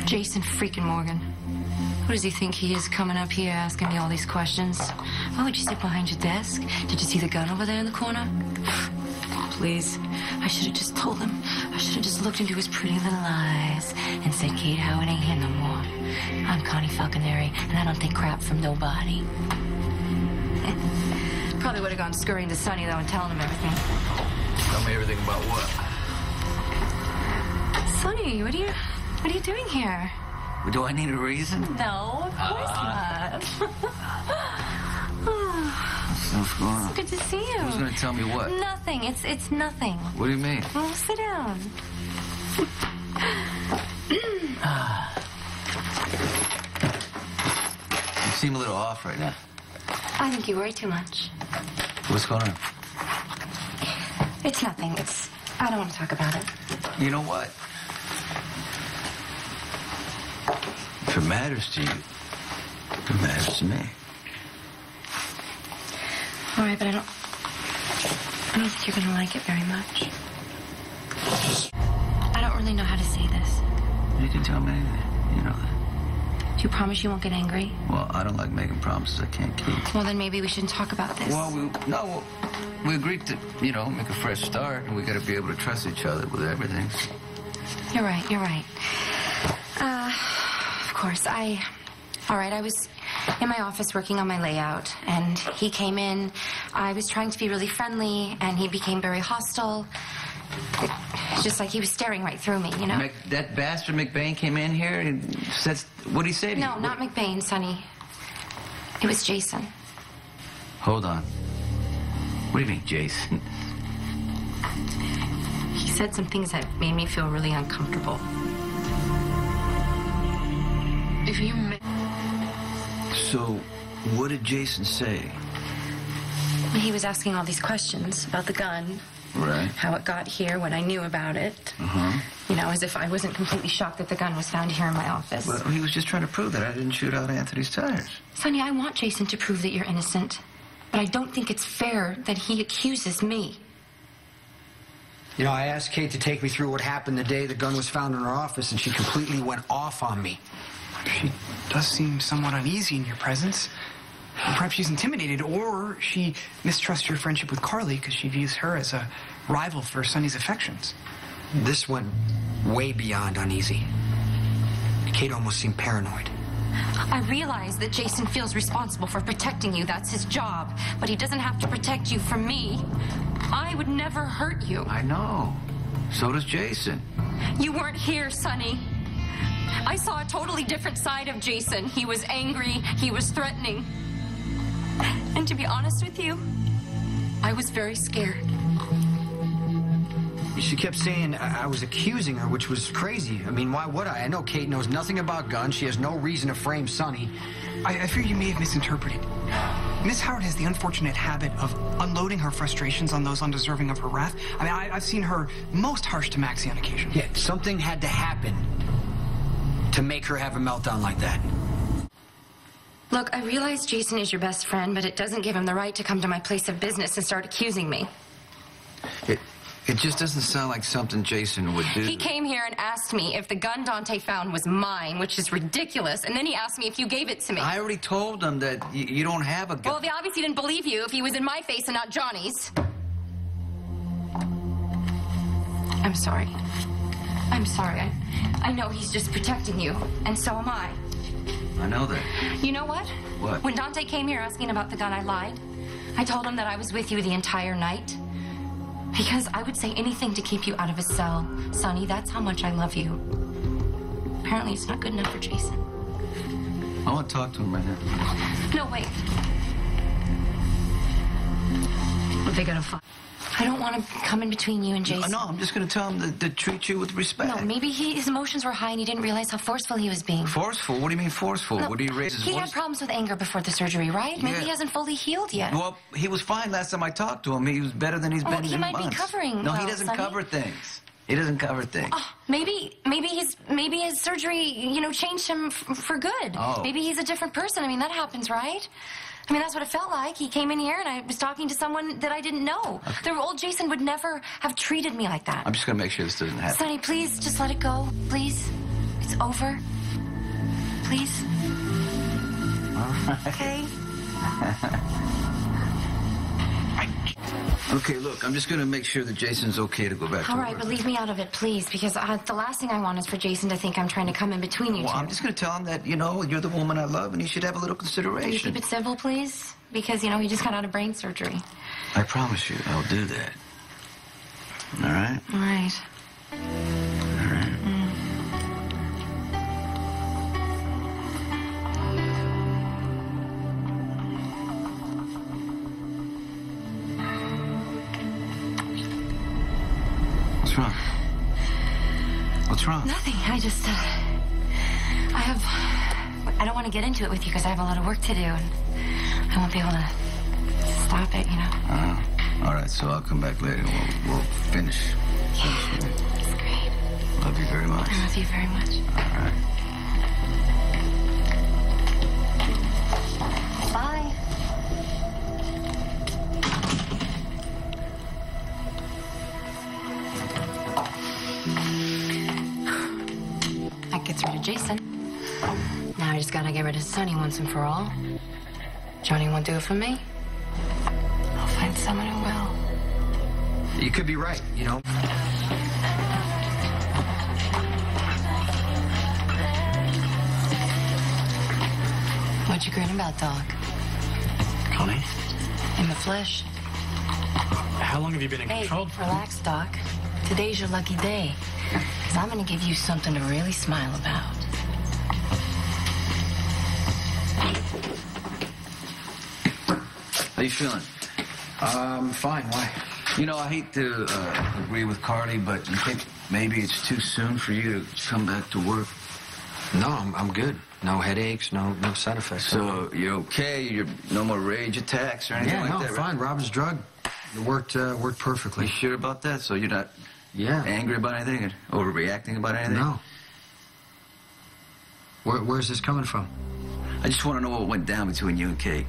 Jason freaking Morgan. Who does he think he is coming up here asking me all these questions? Why would you sit behind your desk? Did you see the gun over there in the corner? Please, I should have just told him. I should have just looked into his pretty little eyes and said, Kate Howard ain't here no more. I'm Connie Falconeri, and I don't think crap from nobody. Probably would have gone scurrying to Sonny, though, and telling him everything. Tell me everything about what? Sonny, what are you doing here? Do I need a reason? No, of course not. What's going on? It's good to see you. Who's going to tell me what? Nothing. It's nothing. What do you mean? Well, sit down. You seem a little off right now. I think you worry too much. What's going on? It's nothing. I don't want to talk about it. You know what? If it matters to you, it matters to me. All right, but I don't think you're going to like it very much. I don't really know how to say this. You can tell me anything. You know that. Do you promise you won't get angry? Well, I don't like making promises I can't keep. Well, then maybe we shouldn't talk about this. Well, we agreed to, make a fresh start, and we got to be able to trust each other with everything. You're right. Of course, all right, I was in my office working on my layout, and he came in. I was trying to be really friendly, and he became very hostile. It's just like he was staring right through me, you know? That bastard McBain came in here and said, what did he say to you? No, not McBain, Sonny. It was Jason. Hold on. What do you mean, Jason? He said some things that made me feel really uncomfortable. If you... So, what did Jason say? He was asking all these questions about the gun. Right. How it got here, when I knew about it. Uh-huh. You know, as if I wasn't completely shocked that the gun was found here in my office. Well, he was just trying to prove that I didn't shoot out Anthony's tires. Sonny, I want Jason to prove that you're innocent. But I don't think it's fair that he accuses me. You know, I asked Kate to take me through what happened the day the gun was found in her office, and she completely went off on me. She does seem somewhat uneasy in your presence. Perhaps she's intimidated, or she mistrusts your friendship with Carly because she views her as a rival for Sonny's affections. This went way beyond uneasy. Kate almost seemed paranoid. I realize that Jason feels responsible for protecting you. That's his job. But he doesn't have to protect you from me. I would never hurt you. I know. So does Jason. You weren't here, Sonny. I saw a totally different side of Jason. He was angry. He was threatening. And to be honest with you, I was very scared. She kept saying I was accusing her, which was crazy. I mean, why would I? I know Kate knows nothing about guns. She has no reason to frame Sonny. I fear you may have misinterpreted. Miss Howard has the unfortunate habit of unloading her frustrations on those undeserving of her wrath. I mean, I've seen her most harsh to Maxie on occasion. Yeah, something had to happen to make her have a meltdown like that. Look, I realize Jason is your best friend, but it doesn't give him the right to come to my place of business and start accusing me. It just doesn't sound like something Jason would do. He came here and asked me if the gun Dante found was mine, which is ridiculous, and then he asked me if you gave it to me. I already told him that you don't have a gun. Well, he obviously didn't believe you if he was in my face and not Johnny's. I'm sorry. I'm sorry. I know he's just protecting you, and so am I. I know that. You know what? What? When Dante came here asking about the gun, I lied. I told him that I was with you the entire night. Because I would say anything to keep you out of his cell. Sonny, that's how much I love you. Apparently it's not good enough for Jason. I want to talk to him right now. No, wait. What they gonna find? I don't want to come in between you and Jason. No, I'm just going to tell him to treat you with respect. No, maybe his emotions were high and he didn't realize how forceful he was being. Forceful? What do you mean forceful? No, Would he raise his voice? He had problems with anger before the surgery, right? Maybe he hasn't fully healed yet. Well, he was fine last time I talked to him. He was better than he's been in months. He might be covering. No, he doesn't cover things. He doesn't cover things. Oh, maybe his surgery, changed him for good. Oh. Maybe he's a different person. I mean, that happens, right? I mean, that's what it felt like. He came in here and I was talking to someone that I didn't know. Okay. The old Jason would never have treated me like that. I'm just going to make sure this doesn't happen. Sonny, please, just let it go, please. It's over. please? All right. Okay. Okay, look, I'm just going to make sure that Jason's okay to go back to All work. right, but leave me out of it, please, because the last thing I want is for Jason to think I'm trying to come in between you Well, two. I'm just going to tell him that, you know, you're the woman I love and he should have a little Can you consideration. keep it simple, please? Because, you know, he just got out of brain surgery. I promise you, I'll do that. All right? All right. All right. What's wrong? What's wrong? Nothing. I just, I don't want to get into it with you because I have a lot of work to do, and I won't be able to stop it, you know. All right, so I'll come back later. We'll finish. Yeah, it's great. Love you very much. I love you very much. All right. Bye. That gets rid of Jason. Now I just gotta get rid of Sonny once and for all. Johnny won't do it for me. I'll find someone who will. You could be right, you know. What you grinning about, dog? Connie, In the flesh. how long have you been in Hey, control? relax, Doc. Today's your lucky day. Because I'm going to give you something to really smile about. How you feeling? Fine. Why? You know, I hate to agree with Carly, but you think maybe it's too soon for you to come back to work? No, I'm good. No headaches, no side effects. So you're okay? You're no more rage attacks or anything yeah, like no, that? right? fine. Robin's drug, it worked perfectly. You sure about that? So you're not Yeah. angry about anything or overreacting about anything? No. Where's this coming from? I just want to know what went down between you and Kate.